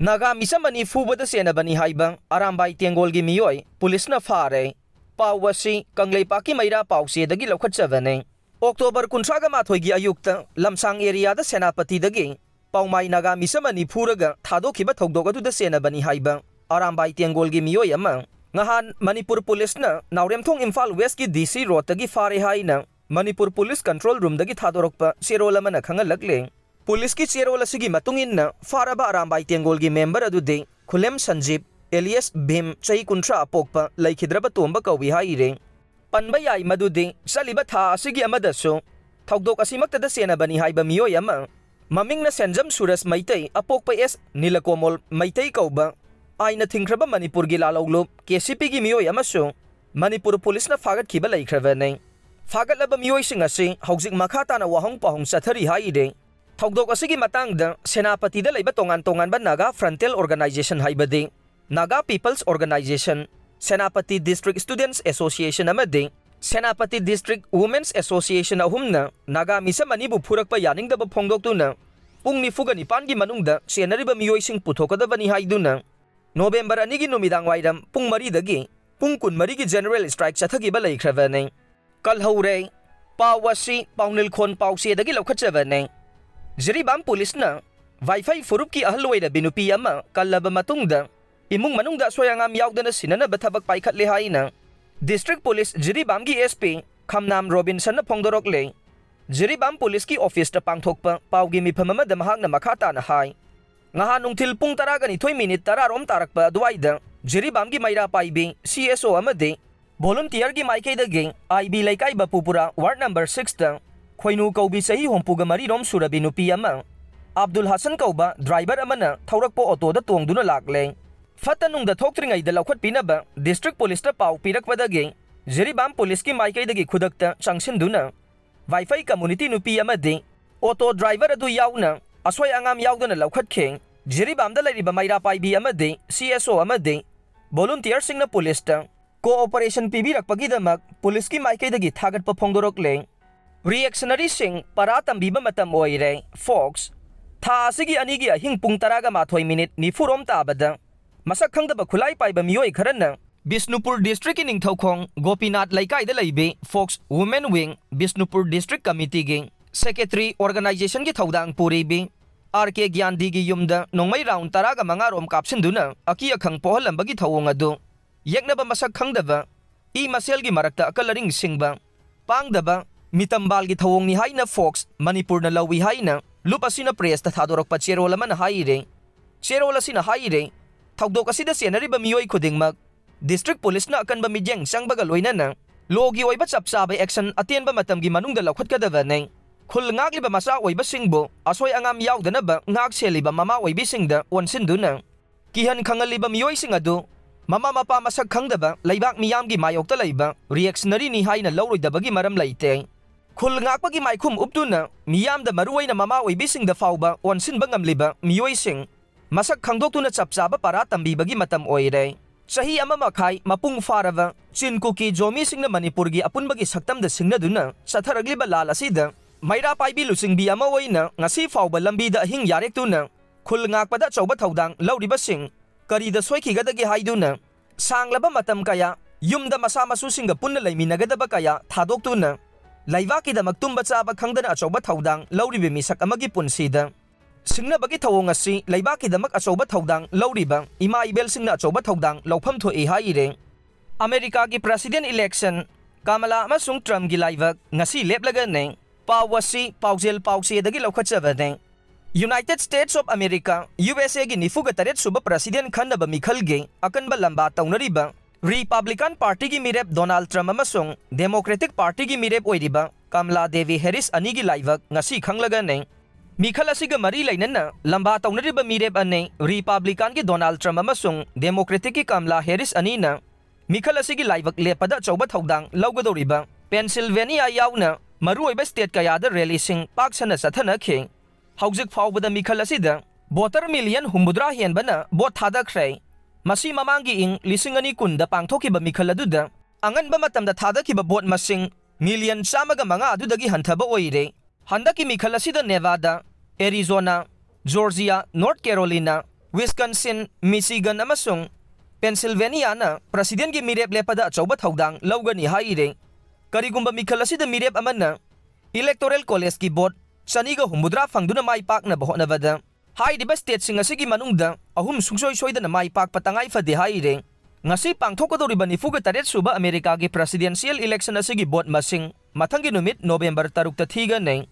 नागा मिसमनी फूबद सेनबनी हाइबा अरामबाई तेंगोल की मियोय पुलिस न फारे पावसी कंगलेपाकी मैरा पाउसेदगी लौखटचबने अक्टोबर 19 की अयुक्त लमसांग एरिया सेनापति पाउमाई नागा मिसमनी फूरगा थादोखिबा थौदोक अदुदा सेनबनी हाइबा अरामबाई तेंगोल की मियोय अमा ngahan Manipur Police na Nauremthong Imphal West ki DC Road tagi fare haina Manipur Police Control Room dagi thadorokpa cherola mana khangalakle Police ki cherola sigi matungin na faraba Arambai Tengol gi member adude Khulem Sanjib Elias Bhim chai kuntra apokpa laikhidraba tomba kawi haire panba yai madude saliba tha asigi amadaso thokdok asimakta da sena bani haiba miyoy ama maming na Senjam Suras Maitai apokpa S Nilakomol Maitai kauba आईना थिंख्रबा मणिपुर की लालौलोब KCP की मियोय अमसो Manipur police ना फागत खिबा लैख्रबने फागतलब मियोयसिंग असे हौजिक मखा ताना वाहंग पाहुंग चथरी हाइरे थौदोक असिगी मतंगदा सेनापति दा लैबा तोंगान तोंगानबा नागा फ्रंटल ऑर्गेनाइजेशन हाइबदे Naga people's organisation Senapati district students association अमदे सेनापति डिस्ट्रिक्ट वुमेन्स एसोसिएशन अहुमना नागा मिसा मनिबु फुरकपा यानिंगदबा फोंगदोक्तुना पुंग निफुगा निपान की मनुंगदा सेनरिबा मियोयसिंग पुथोकदबनी हाइदुना November anigi numidang wairam pung mari dagi pung kun mari ki general strike chathagi ba laikhrabane kal haure pawasi paunil khon pause dagi lokhatchabane Jiribam police na wifi furup ki ahloi da binupi ama kallaba matungda imung manungda soyangam yaudana sinana bathabak paikhat le haina district police Jiribam gi SP Khamnam Robinson na phongdorok le Jiribam police ki office ta pangthokpa pawgi miphamama da mahak na makhata na hai ngaha nungthil pung 12 tara rom tarakpa duaida Jiribam gi maira paibi CSO amade volunteer gi maikei da geng IB laikai bapupura ward number 6 ta khoinu kaubi sahi hompuga mari rom surabi nupi ama Abdul Hasan kauba driver amana thaurakpo auto da tongduna lakle fatanung da thoktringai da laukhat pinaba district police ta pau pirakpada geng Jiribam police ki maikei da gi khudakta changsinduna wifi community nupi amade auto driver adu yauna aswai angam yaudana laukhat kheng Jiribam da lariba maira paibi amade CSO amade volunteer singna police ta cooperation pibi rakpagi damak police ki maikei dagi thagat pa phongdorok le reactionary sing para tambiba matam oire Fox tha asigi anigi ahing pung 12 nifurom tabada masak khangdaba khulai paiba miyoi kharana Bisnupur district in Ningthaukhong Gopinath laikai da laibe Fox women wing Bisnupur district committee ge secretary organization ki thaudang puribi RK Gyandi gi yumda nongmai round taraga manga rom kapsinduna aki akhang pohalambagi thawong adu yeknaba masak khangdaba I masel gi marakta akalaring singba pangdaba mitambal gi thawong ni haina Fox Manipur na lawi haina lupasina press ta thadorok pa cherola man haire cherola sina haire thawdok asida senariba miyoi khudingmak district police na akanba midyang sangbaga loinana logi oiba chapsabe action atenba matam gi manungda lokhatkadaba nei khul ngagliba masa oiba singbo asoi angam yaudana ngak seliba mama oibi singda onsinduna kihan khangaliba miyoi sing adu mama mapa masak khangdaba leibak miyam gi mayokta leiba reactionary ni haina lawroidabagi maram leite khul ngakpagi maikhum uptuna miyam da maruwaina mama oibi singda fauba onsinba ngamliba miyoi sing masak khangdoktuna chapchaba para tambibagi matam oire sahi ama makhai mapung farava chinkuki jomi singna manipur gi apunbagi saktamda singnaduna satharagliba lal asida maira paibi lusingbi ama oina ngasi fauba lambi da hing yarektuna khul ngakpada chauba thaudang lauriba sing karida soikigadagi haiduna sanglaba matam kaya yumda masa masu singa punna leiminagadaba kaya thadoktuna laibaki da maktumba chaba khangdana chauba thaudang lauribe misak amagi punsida singna bagi thawong asi laibaki da mak achauba thaudang lauriba ima ibel singna achauba thaudang laupham thoi haire America gi president election Kamala amasung Trump gi laibak ngasi leplaga nei Pawasi Paujel Pause dagi lokhatchabane United States of America USA gi nifuga taret suba president khandaba mikhal ge akanba lamba taunariba Republican Party gi mirep Donald Trump amasung Democratic Party gi mirep oiriba Kamala Devi Harris ani gi laibak ngasi khanglaga nei mikhal asiga mari lainana lamba taunariba mirep ane Republican gi Donald Trump amasung Democratic gi Kamala Harris ani na mikhal asigi laibak lepada chauba thaudang laugadoriba Pennsylvania yauna maruoiba state kayada rally sing paksana sathana kheng haujik faubada mikhal asida voter million humbudra henbana bot thada khrei masi mamangi ing lisingani kunda pangthokiba mikhal aduda anganba matamda thada kiba bot masing million chamaga manga adudagi hanthaba oire handaki mikhal asida Nevada Arizona Georgia North Carolina Wisconsin, Michigan amasung Pennsylvania na presidentki mirep lepada achauba thaudang lawgani haire. Karigumba mikhal asida mirep amana Electoral College ki vote saniga humudra fangduna maipak na bahona bada. Hai diba state sing asigi manungda ahum sungsoy-soy na maipak patangay fadi haire. Ngasi pangthokadoriba ni fuga taret suba Amerika ki presidential election asigi vote masing mathanggi numit November 3 ta thiga nei.